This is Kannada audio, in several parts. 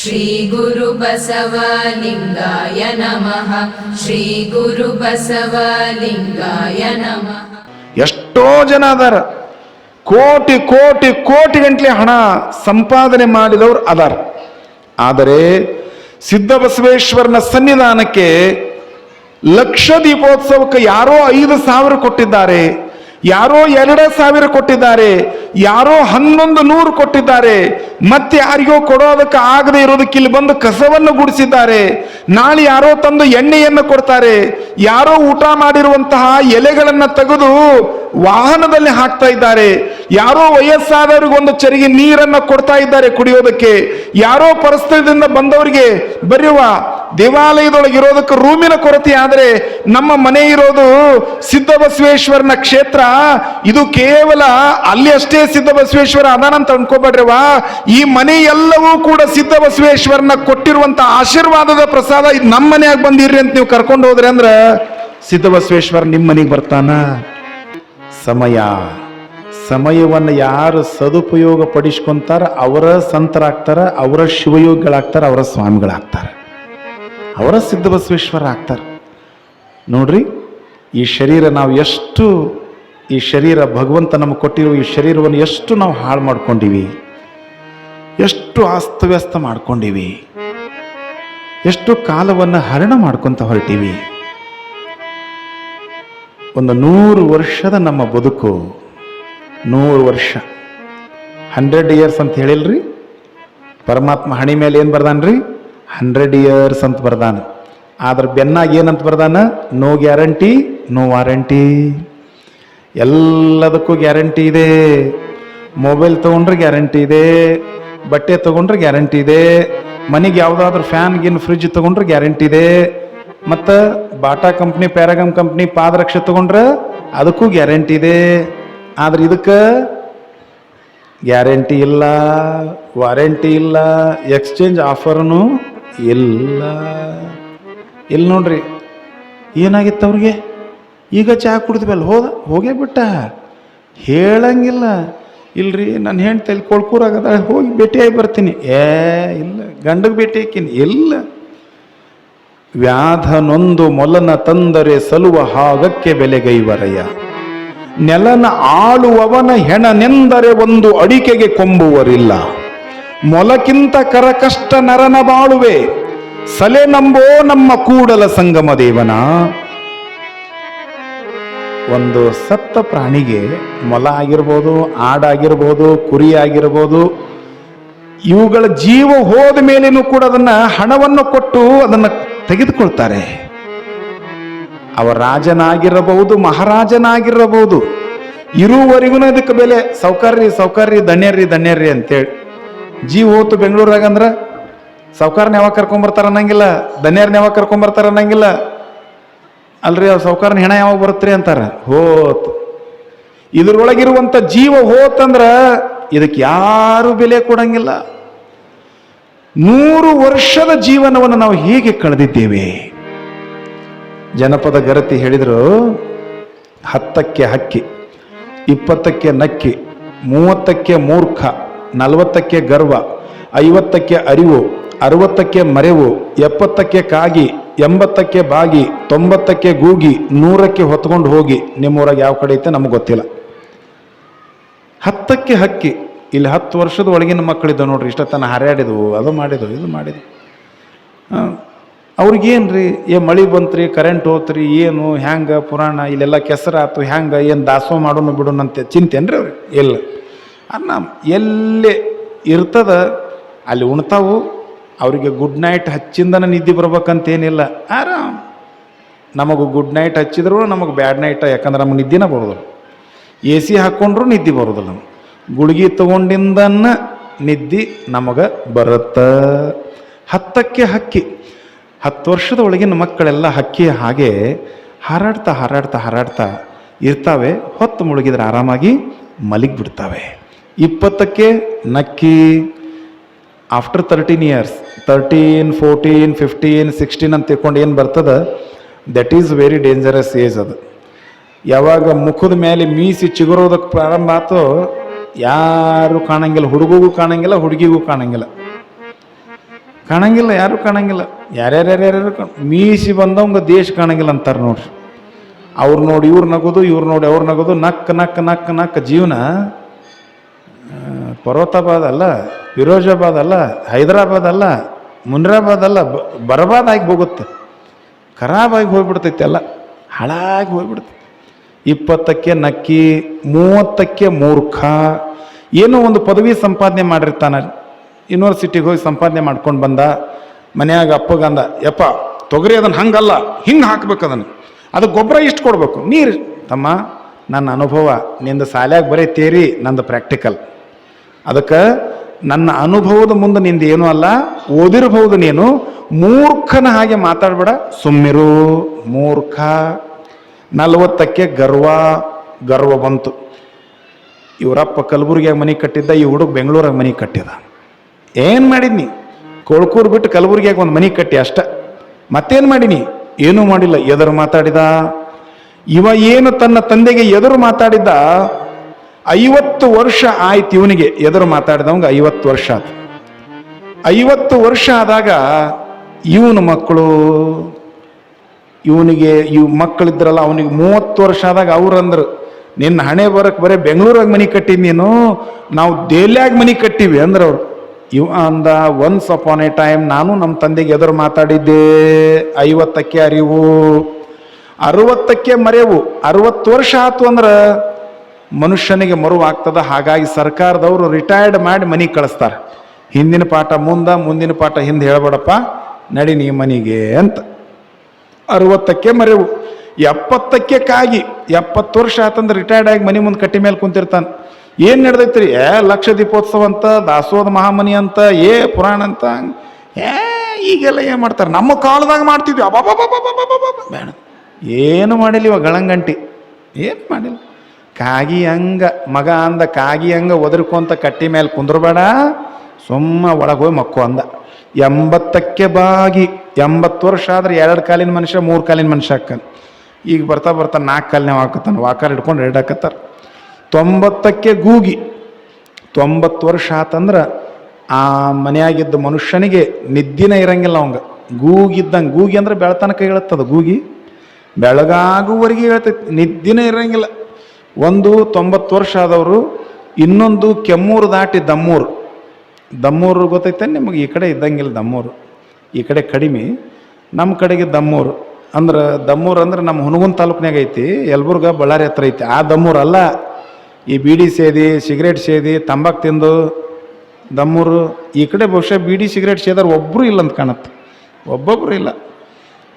ಶ್ರೀ ಗುರು ಬಸವಲಿಂಗಾಯ ನಮಃ. ಶ್ರೀ ಗುರು ಬಸವಲಿಂಗಾಯ ನಮಃ. ಎಷ್ಟೋ ಜನ ಅದಾರ, ಕೋಟಿ ಕೋಟಿ ಕೋಟಿ ಗಂಟ್ಲೆ ಹಣ ಸಂಪಾದನೆ ಮಾಡಿದವರು ಅದಾರ. ಆದರೆ ಸಿದ್ಧ ಬಸವೇಶ್ವರನ ಸನ್ನಿಧಾನಕ್ಕೆ ಲಕ್ಷ ದೀಪೋತ್ಸವಕ್ಕೆ ಯಾರೋ 5,000 ಕೊಟ್ಟಿದ್ದಾರೆ, ಯಾರೋ 2,000 ಕೊಟ್ಟಿದ್ದಾರೆ, ಯಾರೋ 1,100 ಕೊಟ್ಟಿದ್ದಾರೆ, ಮತ್ತೆ ಯಾರಿಗೋ ಕೊಡೋದಕ್ಕೆ ಆಗದೆ ಇರೋದಕ್ಕೆ ಇಲ್ಲಿ ಬಂದು ಕಸವನ್ನು ಗುಡಿಸಿದ್ದಾರೆ. ನಾಳೆ ಯಾರೋ ತಂದು ಎಣ್ಣೆಯನ್ನು ಕೊಡ್ತಾರೆ, ಯಾರೋ ಊಟ ಮಾಡಿರುವಂತಹ ಎಲೆಗಳನ್ನು ತೆಗೆದು ವಾಹನದಲ್ಲಿ ಹಾಕ್ತಾ ಇದ್ದಾರೆ, ಯಾರೋ ವಯಸ್ಸಾದವರಿಗೊಂದು ಚರಿಗೆ ನೀರನ್ನು ಕೊಡ್ತಾ ಇದ್ದಾರೆ ಕುಡಿಯೋದಕ್ಕೆ, ಯಾರೋ ಪರಿಸ್ಥಿತಿಯಿಂದ ಬಂದವರಿಗೆ ಬರೆಯುವ ದೇವಾಲಯದೊಳಗೆ ಇರೋದಕ್ಕೆ ರೂಮಿನ ಕೊರತೆ. ಆದರೆ ನಮ್ಮ ಮನೆ ಇರೋದು ಸಿದ್ಧ ಬಸವೇಶ್ವರನ ಕ್ಷೇತ್ರ, ಇದು ಕೇವಲ ಅಲ್ಲಿ ಅಷ್ಟೇ ಸಿದ್ಧ ಬಸವೇಶ್ವರ ಅದಾನಂತ ಅನ್ಕೋಬೇಡ್ರವಾ, ಈ ಮನೆ ಎಲ್ಲವೂ ಕೂಡ ಸಿದ್ಧ ಬಸವೇಶ್ವರನ ಕೊಟ್ಟಿರುವಂತ ಆಶೀರ್ವಾದದ ಪ್ರಸಾದ. ಇದು ನಮ್ಮ ಮನೆಯಾಗ ಬಂದಿರ್ರಿ ಅಂತ ನೀವು ಕರ್ಕೊಂಡು ಹೋದ್ರಿ ಅಂದ್ರ ಸಿದ್ಧ ಬಸವೇಶ್ವರ ನಿಮ್ಮ ಮನೆಗೆ ಬರ್ತಾನ. ಸಮಯವನ್ನು ಯಾರು ಸದುಪಯೋಗ ಪಡಿಸ್ಕೊಂತಾರ ಅವರ ಸಂತರಾಗ್ತಾರ, ಅವರ ಶಿವಯೋಗಿಗಳಾಗ್ತಾರ, ಅವರ ಸ್ವಾಮಿಗಳಾಗ್ತಾರ, ಅವರ ಸಿದ್ಧ ಬಸವೇಶ್ವರ ಆಗ್ತಾರೆ. ನೋಡ್ರಿ, ಈ ಶರೀರ ನಾವು ಎಷ್ಟು, ಈ ಶರೀರ ಭಗವಂತ ನಮಗೆ ಕೊಟ್ಟಿರುವ ಈ ಶರೀರವನ್ನು ಎಷ್ಟು ನಾವು ಹಾಳು ಮಾಡ್ಕೊಂಡಿವಿ, ಎಷ್ಟು ಅಸ್ತವ್ಯಸ್ತ ಮಾಡ್ಕೊಂಡಿವಿ, ಎಷ್ಟು ಕಾಲವನ್ನು ಹರಣ ಮಾಡ್ಕೊಂತ ಹೊರಟಿವಿ. ಒಂದು 100 ವರ್ಷದ ನಮ್ಮ ಬದುಕು, 100 ವರ್ಷ, 100 years ಅಂತ ಹೇಳಿಲ್ರಿ ಪರಮಾತ್ಮ ಹಣಿ ಮೇಲೆ ಏನು ಬರ್ದಾನ್ರಿ? 100 years ಅಂತ ಬರ್ದಾನ. ಆದ್ರೆ ಬೆನ್ನಾಗ ಏನಂತ ಬರ್ದಾನ? No guarantee no warranty. ಎಲ್ಲದಕ್ಕೂ ಗ್ಯಾರಂಟಿ ಇದೆ. ಮೊಬೈಲ್ ತಗೊಂಡ್ರೆ ಗ್ಯಾರಂಟಿ ಇದೆ, ಬಟ್ಟೆ ತಗೊಂಡ್ರೆ ಗ್ಯಾರಂಟಿ ಇದೆ, ಮನೆಗೆ ಯಾವುದಾದ್ರೂ ಫ್ಯಾನ್ ಗಿನ್ ಫ್ರಿಜ್ ತಗೊಂಡ್ರೆ ಗ್ಯಾರಂಟಿ ಇದೆ, ಮತ್ತು ಬಾಟಾ ಕಂಪ್ನಿ, ಪ್ಯಾರಾಗಮ್ ಕಂಪ್ನಿ ಪಾದರಕ್ಷೆ ತಗೊಂಡ್ರೆ ಅದಕ್ಕೂ ಗ್ಯಾರಂಟಿ ಇದೆ. ಆದ್ರೆ ಇದಕ್ಕೆ ಗ್ಯಾರಂಟಿ ಇಲ್ಲ, ವಾರಂಟಿ ಇಲ್ಲ, ಎಕ್ಸ್ಚೇಂಜ್ ಆಫರ್ನು ಇಲ್ಲ. ಇಲ್ಲಿ ನೋಡ್ರಿ ಏನಾಗಿತ್ತು ಅವ್ರಿಗೆ, ಈಗ ಚಹಾ ಕುಡಿದ್ವಲ್ಲ ಹೋಗೇ ಬಿಟ್ಟ, ಹೇಳಂಗಿಲ್ಲ. ಇಲ್ರಿ ನನ್ನ ಹೆಂಡ್ತಿ ಅಲ್ಲಿ ಕೊಳ್ಕೂರಾಗದ, ಹೋಗಿ ಭೇಟಿಯಾಗಿ ಬರ್ತೀನಿ. ಇಲ್ಲ, ಗಂಡಗೆ ಭೇಟಿ ಹಾಕಿನಿ. ಇಲ್ಲ, ವ್ಯಾಧ ನೊಂದು ಮೊಲನ ತಂದರೆ ಸಲುವ ಹಾಗಕ್ಕೆ ಬೆಲೆಗೈವರಯ್ಯ, ನೆಲನ ಆಳುವವನ ಹೆಣನೆಂದರೆ ಒಂದು ಅಡಿಕೆಗೆ ಕೊಂಬುವರಿಲ್ಲ, ಮೊಲಕ್ಕಿಂತ ಕರಕಷ್ಟ ನರನ ಬಾಳುವೆ, ಸಲೆ ನಂಬೋ ನಮ್ಮ ಕೂಡಲ ಸಂಗಮ ದೇವನ. ಒಂದು ಸತ್ತ ಪ್ರಾಣಿಗೆ, ಮೊಲ ಆಗಿರ್ಬೋದು, ಆಡಾಗಿರ್ಬೋದು, ಕುರಿ ಆಗಿರ್ಬೋದು, ಇವುಗಳ ಜೀವ ಹೋದ ಮೇಲೇನೂ ಕೂಡ ಅದನ್ನ ಹಣವನ್ನು ಕೊಟ್ಟು ಅದನ್ನು ತೆಗೆದುಕೊಳ್ತಾರೆ. ಅವ ರಾಜನಾಗಿರಬಹುದು, ಮಹಾರಾಜನಾಗಿರಬಹುದು, ಇರುವವರೆಗೂ ಇದಕ್ಕೆ ಬೆಲೆ. ಸೌಕರ್ಯ ದಣ್ಯರ್ರಿ ಅಂತೇಳಿ ಜೀವ ಹೋತು ಬೆಂಗಳೂರಾಗ ಅಂದ್ರ ಸೌಕಾರನ ಯಾವಾಗ ಕರ್ಕೊಂಬರ್ತಾರ ಅನ್ನಂಗಿಲ್ಲ, ದಣ್ಯರ್ನ ಯಾವಾಗ ಕರ್ಕೊಂಬರ್ತಾರ ಅನ್ನಂಗಿಲ್ಲ. ಅಲ್ರಿ ಅವ್ ಸೌಕಾರನ ಹೆಣ ಯಾವಾಗ ಬರುತ್ರಿ ಅಂತಾರ. ಹೋತ್ ಇದ್ರೊಳಗಿರುವಂತ ಜೀವ ಹೋತಂದ್ರ ಇದಕ್ಕೆ ಯಾರು ಬೆಲೆ ಕೊಡಂಗಿಲ್ಲ. 100 ವರ್ಷದ ಜೀವನವನ್ನು ನಾವು ಹೇಗೆ ಕಳೆದಿದ್ದೇವೆ? ಜನಪದ ಗರತಿ ಹೇಳಿದ್ರು, 10ಕ್ಕೆ ಹಕ್ಕಿ, 20ಕ್ಕೆ ನಕ್ಕಿ, 30ಕ್ಕೆ ಮೂರ್ಖ, 40ಕ್ಕೆ ಗರ್ವ, 50ಕ್ಕೆ ಅರಿವು, 60ಕ್ಕೆ ಮರೆವು, 70ಕ್ಕೆ ಕಾಗಿ, 80ಕ್ಕೆ ಬಾಗಿ, 90ಕ್ಕೆ ಗೂಗಿ, 100ಕ್ಕೆ ಹೊತ್ಕೊಂಡು ಹೋಗಿ. ನಿಮ್ಮೂರಾಗ ಯಾವ ಕಡೆ ಐತೆ ನಮಗೆ ಗೊತ್ತಿಲ್ಲ. 10ಕ್ಕೆ ಹಕ್ಕಿ, ಇಲ್ಲಿ 10 ವರ್ಷದ ಒಳಗಿನ ಮಕ್ಕಳಿದ್ದ ನೋಡ್ರಿ, ಇಷ್ಟತನ ಹಾರ್ಯಾಡಿದ್ವು, ಅದು ಮಾಡಿದ್ವು, ಇದು ಮಾಡಿದ್ವು. ಅವ್ರಿಗೇನ್ರಿ, ಮಳೆ ಬಂತ್ರಿ, ಕರೆಂಟ್ ಹೋತ್ರಿ, ಏನು ಹ್ಯಾಂಗ ಪುರಾಣ, ಇಲ್ಲೆಲ್ಲ ಕೆಸರಾತು, ಹ್ಯಾಂಗ ಏನು ದಾಸೋ ಮಾಡೋನು ಬಿಡೋಣಂತೆ ಚಿಂತೇನ್ರಿ ಅವ್ರಿಗೆ? ಇಲ್ಲ. ಅನ್ನ ಎಲ್ಲೇ ಇರ್ತದ ಅಲ್ಲಿ ಉಣ್ತಾವು. ಅವರಿಗೆ ಗುಡ್ ನೈಟ್ ಹಚ್ಚಿಂದನ ನಿದ್ದೆ ಬರ್ಬೇಕಂತೇನಿಲ್ಲ, ಆರಾಮ್. ನಮಗೆ ಗುಡ್ ನೈಟ್ ಹಚ್ಚಿದ್ರು ನಮಗೆ ಬ್ಯಾಡ್ ನೈಟ್, ಯಾಕಂದ್ರೆ ನಮಗೆ ನಿದ್ದಿನ ಬರೋದಿಲ್ಲ. AC ಹಾಕ್ಕೊಂಡ್ರು ನಿದ್ದೆ ಬರೋದಿಲ್ಲ. ನಮ್ಗೆ ಗುಳಿಗೆ ತಗೊಂಡಿಂದನ್ನ ನಿದ್ದೆ ನಮಗೆ ಬರುತ್ತ. 10ಕ್ಕೆ ಹಕ್ಕಿ, 10 ವರ್ಷದ ಒಳಗಿನ ಮಕ್ಕಳೆಲ್ಲ ಹಕ್ಕಿ ಹಾಗೆ ಹಾರಾಡ್ತಾ ಇರ್ತಾವೆ. ಹೊತ್ತು ಮುಳುಗಿದ್ರೆ ಆರಾಮಾಗಿ ಮಲಗಿಬಿಡ್ತಾವೆ. 20ಕ್ಕೆ ನಕ್ಕಿ, ಆಫ್ಟರ್ 13 years, 13, 14, 15, 16 ಅಂತ ತಿಳ್ಕೊಂಡು ಏನು ಬರ್ತದ, that is very dangerous age. ಅದು ಯಾವಾಗ ಮುಖದ ಮೇಲೆ ಮೀಸಿ ಚಿಗುರೋದಕ್ಕೆ ಪ್ರಾರಂಭ ಆತೋ ಯಾರು ಕಾಣಂಗಿಲ್ಲ, ಹುಡುಗಿಗೂ ಕಾಣಂಗಿಲ್ಲ, ಹುಡುಗಿಗೂ ಕಾಣಂಗಿಲ್ಲ. ಕಾಣಂಗಿಲ್ಲ, ಯಾರು ಕಾಣಂಗಿಲ್ಲ. ಯಾರ್ಯಾರ್ಯಾರ್ಯಾರು ಮೀಸಿ ಬಂದವಂಗ ದೇಶ ಕಾಣಂಗಿಲ್ಲ ಅಂತಾರೆ ನೋಡ್ರಿ. ಅವ್ರು ನೋಡಿ ಇವ್ರು ನಗೋದು, ಇವ್ರು ನೋಡಿ ಅವ್ರು ನಗೋದು, ನಕ್ಕ ನಕ್ಕ ನಕ್ಕ ನಕ್ಕ ಜೀವನ ಪರ್ವತಾಬಾದ್ ಅಲ್ಲ, ಫಿರೋಜಾಬಾದ್ ಅಲ್ಲ, ಹೈದರಾಬಾದ್ ಅಲ್ಲ, ಮುನ್ರಾಬಾದ್ ಅಲ್ಲ, ಬರಬಾದ್ ಆಗಿ ಹೋಗುತ್ತೆ. ಖರಾಬಾಗಿ ಹೋಗ್ಬಿಡ್ತೈತೆ, ಎಲ್ಲ ಹಾಳಾಗಿ ಹೋಗ್ಬಿಡ್ತೈತೆ. 20ಕ್ಕೆ ನಕ್ಕಿ, 30ಕ್ಕೆ ಮೂರ್ಖ. ಏನೋ ಒಂದು ಪದವಿ ಸಂಪಾದನೆ ಮಾಡಿರ್ತಾನೆ, ಯೂನಿವರ್ಸಿಟಿಗೆ ಹೋಗಿ ಸಂಪಾದನೆ ಮಾಡ್ಕೊಂಡು ಬಂದ, ಮನ್ಯಾಗ ಅಪ್ಪಗಂದ, ಯಪ್ಪ ತೊಗರಿ ಅದನ್ನು ಹಂಗಲ್ಲ ಹಿಂಗೆ ಹಾಕ್ಬೇಕು, ಅದಕ್ಕೆ ಗೊಬ್ಬರ ಇಷ್ಟು ಕೊಡಬೇಕು, ನೀರು. ತಮ್ಮ, ನನ್ನ ಅನುಭವ, ನಿಂದು ಶಾಲ್ಯಾಗ ಬರೀ ತೇರಿ, ನಂದು ಪ್ರಾಕ್ಟಿಕಲ್. ಅದಕ್ಕೆ ನನ್ನ ಅನುಭವದ ಮುಂದೆ ನಿಂದು ಏನೂ ಅಲ್ಲ, ಓದಿರಬಹುದು ನೀನು. ಮೂರ್ಖನ ಹಾಗೆ ಮಾತಾಡಬೇಡ, ಸುಮ್ಮಿರು ಮೂರ್ಖ. 40ಕ್ಕೆ ಗರ್ವ ಬಂತು. ಇವರಪ್ಪ ಕಲಬುರ್ಗಿಯಾಗ ಮನೆ ಕಟ್ಟಿದ್ದ, ಈ ಹುಡುಗ ಬೆಂಗಳೂರಾಗ ಮನೆ ಕಟ್ಟಿದ. ಏನು ಮಾಡಿದ್ನಿ? ಕೊಳ್ಕೂರು ಬಿಟ್ಟು ಕಲಬುರ್ಗಿಯಾಗ ಒಂದು ಮನೆ ಕಟ್ಟಿ ಅಷ್ಟ. ಮತ್ತೇನು ಮಾಡೀನಿ? ಏನೂ ಮಾಡಿಲ್ಲ. ಎದುರು ಮಾತಾಡಿದ ಇವ. ಏನು ತನ್ನ ತಂದೆಗೆ ಎದುರು ಮಾತಾಡಿದ್ದ, 50 ವರ್ಷ ಆಯ್ತು ಇವನಿಗೆ. ಎದುರು ಮಾತಾಡಿದವಂಗ 50 ವರ್ಷ ಆಯ್ತು. 50 ವರ್ಷ ಆದಾಗ ಇವನ ಮಕ್ಕಳು, ಇವನಿಗೆ ಮಕ್ಕಳಿದ್ರಲ್ಲ, ಅವನಿಗೆ 30 ವರ್ಷ ಆದಾಗ ಅವ್ರಂದ್ರು, ನಿನ್ನ ಹಣೆ ಬರಕ್ಕೆ ಬರೀ ಬೆಂಗಳೂರಾಗ ಮನೆ ಕಟ್ಟಿದ್ ನೀನು, ನಾವು ದೇಲ್ಯಾಗ ಮನೆ ಕಟ್ಟಿವಿ ಅಂದ್ರೆ ಅವ್ರು. ಇವ ಅಂದ, ಒನ್ಸ್ ಅಪಾನ್ ಎ ಟೈಮ್ ನಾನು ನಮ್ಮ ತಂದೆಗೆ ಎದುರು ಮಾತಾಡಿದ್ದೆ. 50ಕ್ಕೆ ಅರಿವು, 60ಕ್ಕೆ ಮರೆವು. 60 ವರ್ಷ ಆಯ್ತು ಅಂದ್ರೆ ಮನುಷ್ಯನಿಗೆ ಮರುವಾಗ್ತದ. ಹಾಗಾಗಿ ಸರ್ಕಾರದವರು ರಿಟೈರ್ಡ್ ಮಾಡಿ ಮನೆಗೆ ಕಳಿಸ್ತಾರೆ. ಹಿಂದಿನ ಪಾಠ ಮುಂದಿನ ಪಾಠ ಹಿಂದೆ ಹೇಳ್ಬೇಡಪ್ಪ, ನಡಿ ನೀ ಮನೆಗೆ ಅಂತ. 60ಕ್ಕೆ ಮರೆವು. 70ಕ್ಕೆ ಕಾಗಿ. 70 ವರ್ಷ ಆತಂದ್ರೆ ರಿಟೈರ್ಡ್ ಆಗಿ ಮನೆ ಮುಂದೆ ಕಟ್ಟಿ ಮೇಲೆ ಕುಂತಿರ್ತಾನೆ. ಏನು ನಡೆದೈತ್ರಿ? ಲಕ್ಷ ದೀಪೋತ್ಸವ ಅಂತ, ದಾಸೋಹ ಮಹಾಮನಿ ಅಂತ, ಪುರಾಣ ಅಂತ. ಈಗೆಲ್ಲ ಏನು ಮಾಡ್ತಾರೆ? ನಮ್ಮ ಕಾಲದಾಗ ಮಾಡ್ತಿದ್ವಿ. ಬೇಡ, ಏನು ಮಾಡಿಲ್ಲ ಇವಾಗ. ಗಳಂಗಂಟಿ ಏನು ಮಾಡಿಲ್ಲ. ಕಾಗಿ ಹಂಗ ಮಗ ಅಂದ, ಕಾಗಿ ಹಂಗ ಒದರ್ಕೊಂತ ಕಟ್ಟಿ ಮೇಲೆ ಕುಂದ್ರಬೇಡ, ಸುಮ್ಮ ಒಳಗೆ ಹೋಗಿ ಮಕ್ಕೋ ಅಂದ. 80ಕ್ಕೆ ಬಾಗಿ. 80 ವರ್ಷ ಆದ್ರೆ 2 ಕಾಲಿನ ಮನುಷ್ಯ 3 ಕಾಲಿನ ಮನುಷ್ಯ ಹಾಕನ್. ಈಗ ಬರ್ತಾ 4 ಕಾಲಿನ ಹಾಕತ್ತಾನ, ವಾಕರ್ ಹಿಡ್ಕೊಂಡು ರೆಡ್ ಹಾಕತ್ತಾರ. 90ಕ್ಕೆ ಗೂಗಿ. 90 ವರ್ಷ ಆತಂದ್ರೆ ಆ ಮನೆಯಾಗಿದ್ದ ಮನುಷ್ಯನಿಗೆ ನಿದ್ದಿನ ಇರಂಗಿಲ್ಲ ಅವಂಗ. ಗೂಗಿದ್ದಂಗೆ. ಗೂಗಿ ಅಂದ್ರೆ ಬೆಳತನಕ ಹೇಳುತ್ತದ. ಗೂಗಿ ಬೆಳಗಾಗುವವರೆಗೆ ಹೇಳ್ತೈತಿ, ನಿದ್ದಿನ ಇರಂಗಿಲ್ಲ. ಒಂದು 90 ವರ್ಷ ಆದವರು. ಇನ್ನೊಂದು ಕೆಮ್ಮೂರು ದಾಟಿ ದಮ್ಮೂರು. ದಮ್ಮೂರು ಗೊತ್ತೈತೆ ನಿಮಗೆ? ಈ ಕಡೆ ಇದ್ದಂಗಿಲ್ಲ ದಮ್ಮೂರು, ಈ ಕಡೆ ಕಡಿಮೆ. ನಮ್ಮ ಕಡೆಗೆ ದಮ್ಮೂರು ಅಂದ್ರೆ, ದಮ್ಮೂರು ಅಂದ್ರೆ ನಮ್ಮ ಹುನಗುಂದ ತಾಲೂಕ್ನಾಗ ಐತಿ, ಯಲಬುರ್ಗ ಬಳ್ಳಾರಿ ಹತ್ರ ಐತಿ. ಆ ದಮ್ಮೂರು ಅಲ್ಲ. ಈ ಬೀಡಿ ಸೇದಿ, ಸಿಗರೇಟ್ ಸೇದಿ, ತಂಬಾಕು ತಿಂದು ದಮ್ಮೂರು. ಈ ಕಡೆ ಬಹುಶಃ ಬೀಡಿ ಸಿಗರೇಟ್ ಸೇದಾರ ಒಬ್ಬರು ಇಲ್ಲ ಅಂತ ಕಾಣುತ್ತೆ. ಒಬ್ಬೊಬ್ರು ಇಲ್ಲ.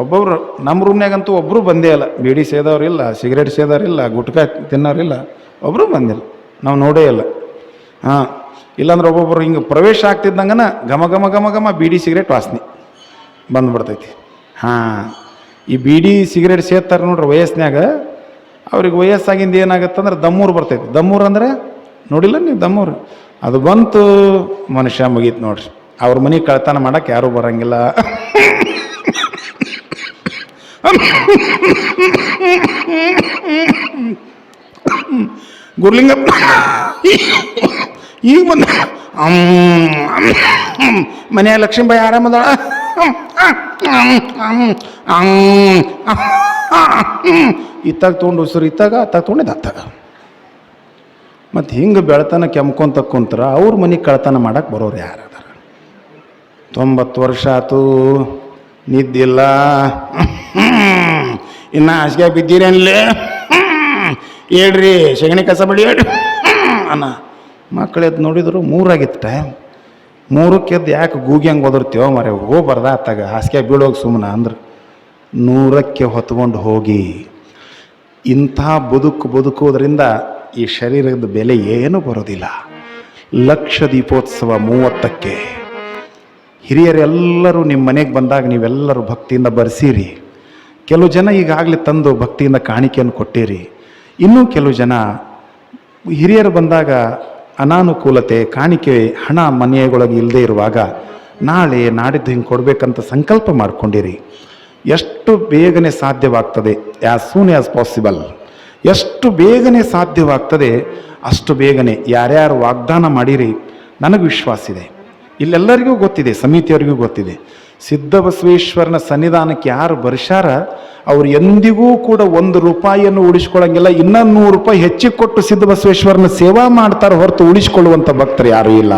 ಒಬ್ಬೊಬ್ರು ನಮ್ಮ ರೂಮ್ನಾಗಂತೂ ಒಬ್ಬರು ಬಂದೇ ಇಲ್ಲ. ಬೀಡಿ ಸೇದವ್ರಿಲ್ಲ, ಸಿಗರೇಟ್ ಸೇದವ್ರಿಲ್ಲ, ಗುಟ್ಕಾ ತಿನ್ನೋರಿಲ್ಲ, ಒಬ್ಬರು ಬಂದಿಲ್ಲ. ನಾವು ನೋಡೇ ಇಲ್ಲ. ಹಾಂ, ಇಲ್ಲಾಂದ್ರೆ ಒಬ್ಬೊಬ್ರು ಹಿಂಗೆ ಪ್ರವೇಶ ಆಗ್ತಿದ್ದಂಗನ ಘಮ ಘಮ ಘಮ ಘಮ ಬೀಡಿ ಸಿಗರೇಟ್ ವಾಸನೆ ಬಂದುಬಿಡ್ತೈತಿ. ಹಾಂ, ಈ ಬೀಡಿ ಸಿಗರೇಟ್ ಸೇರ್ತಾರೆ ನೋಡ್ರಿ ವಯಸ್ಸಿನಾಗ, ಅವ್ರಿಗೆ ವಯಸ್ಸಾಗಿಂದ ಏನಾಗತ್ತಂದ್ರೆ ದಮ್ಮೂರು ಬರ್ತೈತಿ. ದಮ್ಮೂರು ಅಂದ್ರೆ ನೋಡಿಲ್ಲ ನೀವು? ದಮ್ಮೂರು ಅದು ಬಂತು, ಮನುಷ್ಯ ಮುಗೀತು ನೋಡ್ರಿ. ಅವ್ರ ಮನೆ ಕಳ್ತನ ಮಾಡಕ್ಕೆ ಯಾರೂ ಬರಂಗಿಲ್ಲ. ಗುರ್ಲಿಂಗ ಈಗ ಬಂದ ಮನೆಯ ಲಕ್ಷ್ಮೀಬಾಯಿ ಆರಾಮದಾಳ. ಇತ್ತಾಗ ತೊಗೊಂಡು ಉಸಿರು ಇತ್ತಾಗ, ಅತ್ತಾಗ ತೊಗೊಂಡಿದ್ದು ಅತ್ತಾಗ. ಮತ್ತು ಹಿಂಗೆ ಬೆಳತನ ಕೆಮ್ಕೊಂತ ಕುಂತ್ರ ಅವ್ರ ಮನೆಗೆ ಕಳ್ತನ ಮಾಡಕ್ಕೆ ಬರೋರು ಯಾರದಾರ? 90 ವರ್ಷ ಆತು, ನಿದ್ದಿಲ್ಲ. ಇನ್ನು ಹಾಸಿಗೆ ಬಿದ್ದೀರೇನ್ಲೇ? ಹೇಳ್ರಿ, ಸಗಣಿ ಕಸ ಬಡಿ ಹೇಳ್ರಿ ಅನ್ನ. ಮಕ್ಕಳು ಎದ್ದು ನೋಡಿದ್ರು 3 ಆಗಿತ್ತು ಟೈಮ್. 3ಕ್ಕೆ ಎದ್ದು ಯಾಕೆ ಗೂಗಿ ಹಂಗೆ ಓದಿರ್ತೀವೋ ಮರೆ, ಹೋಗ್ಬಾರ್ದ ಅತ್ತಾಗ ಹಾಸಿಗೆ ಬೀಳೋಗಿ ಸುಮ್ಮನೆ ಅಂದ್ರೆ 100ಕ್ಕೆ ಹೊತ್ಕೊಂಡು ಹೋಗಿ. ಇಂಥ ಬದುಕೋದ್ರಿಂದ ಈ ಶರೀರದ ಬೆಲೆ ಏನೂ ಬರೋದಿಲ್ಲ. ಲಕ್ಷ ದೀಪೋತ್ಸವ 30ಕ್ಕೆ. ಹಿರಿಯರೆಲ್ಲರೂ ನಿಮ್ಮ ಮನೆಗೆ ಬಂದಾಗ ನೀವೆಲ್ಲರೂ ಭಕ್ತಿಯಿಂದ ಬರೆಸಿರಿ. ಕೆಲವು ಜನ ಈಗಾಗಲೇ ತಂದು ಭಕ್ತಿಯಿಂದ ಕಾಣಿಕೆಯನ್ನು ಕೊಟ್ಟಿರಿ. ಇನ್ನೂ ಕೆಲವು ಜನ ಹಿರಿಯರು ಬಂದಾಗ ಅನಾನುಕೂಲತೆ, ಕಾಣಿಕೆ, ಹಣ ಮನೆಯೊಳಗೆ ಇಲ್ಲದೆ ಇರುವಾಗ ನಾಳೆ ನಾಡಿದ್ದು ಹಿಂಗೆ ಕೊಡಬೇಕಂತ ಸಂಕಲ್ಪ ಮಾಡ್ಕೊಂಡಿರಿ. ಎಷ್ಟು ಬೇಗನೆ ಸಾಧ್ಯವಾಗ್ತದೆ, ಆ್ಯಸ್ ಸೂನ್ ಆ್ಯಸ್ ಪಾಸಿಬಲ್, ಎಷ್ಟು ಬೇಗನೆ ಸಾಧ್ಯವಾಗ್ತದೆ ಅಷ್ಟು ಬೇಗನೆ ಯಾರ್ಯಾರು ವಾಗ್ದಾನ ಮಾಡಿರಿ, ನನಗೆ ವಿಶ್ವಾಸ ಇದೆ ಇಲ್ಲೆಲ್ಲರಿಗೂ ಗೊತ್ತಿದೆ, ಸಮಿತಿಯವರಿಗೂ ಗೊತ್ತಿದೆ. ಸಿದ್ಧ ಬಸವೇಶ್ವರನ ಸನ್ನಿಧಾನಕ್ಕೆ ಯಾರು ಬರ್ಷಾರ ಅವ್ರು ಎಂದಿಗೂ ಕೂಡ 1 ರೂಪಾಯಿಯನ್ನು ಉಳಿಸ್ಕೊಳ್ಳಂಗಿಲ್ಲ. ಇನ್ನೂ 100 ರೂಪಾಯಿ ಹೆಚ್ಚಿಗೆ ಕೊಟ್ಟು ಸಿದ್ಧ ಬಸವೇಶ್ವರನ ಸೇವಾ ಮಾಡ್ತಾರೆ ಹೊರತು ಉಳಿಸ್ಕೊಳ್ಳುವಂಥ ಭಕ್ತರು ಯಾರೂ ಇಲ್ಲ.